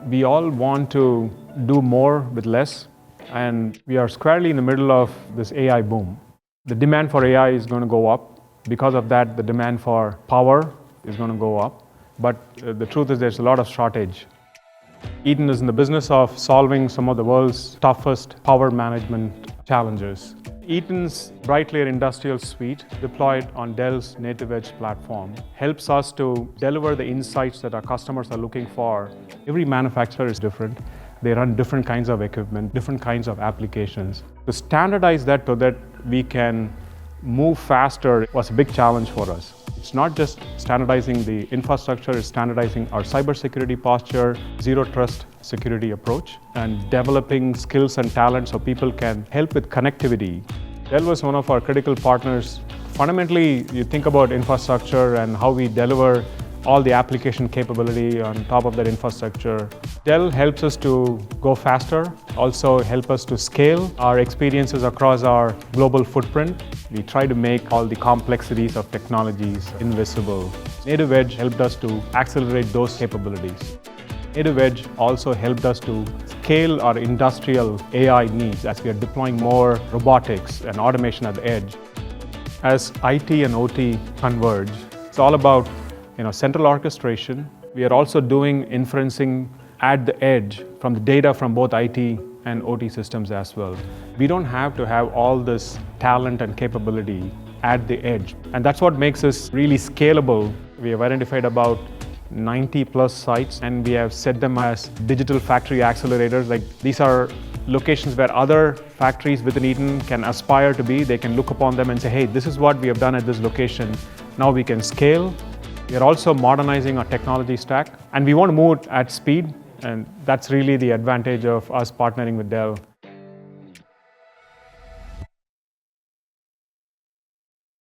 We all want to do more with less, and we are squarely in the middle of this AI boom. The demand for AI is going to go up. Because of that, the demand for power is going to go up. But the truth is there's a lot of shortage. Eaton is in the business of solving some of the world's toughest power management challenges. Eaton's BrightLayer Industrial Suite, deployed on Dell's Native Edge platform, helps us to deliver the insights that our customers are looking for. Every manufacturer is different. They run different kinds of equipment, different kinds of applications. To standardize that so that we can move faster was a big challenge for us. It's not just standardizing the infrastructure, it's standardizing our cybersecurity posture, zero trust security approach, and developing skills and talent so people can help with connectivity. Dell was one of our critical partners. Fundamentally, you think about infrastructure and how we deliver all the application capability on top of that infrastructure. Dell helps us to go faster, also help us to scale our experiences across our global footprint. We try to make all the complexities of technologies invisible. Native Edge helped us to accelerate those capabilities. Native Edge also helped us to scale our industrial AI needs as we are deploying more robotics and automation at the edge. As IT and OT converge, it's all about central orchestration. We are also doing inferencing at the edge from the data from both IT and OT systems as well. We don't have to have all this talent and capability at the edge. And that's what makes us really scalable. We have identified about 90 plus sites and we have set them as digital factory accelerators. Like these are locations where other factories within Eaton can aspire to be. They can look upon them and say, hey, this is what we have done at this location. Now we can scale. We are also modernizing our technology stack and we want to move at speed, and that's really the advantage of us partnering with Dell.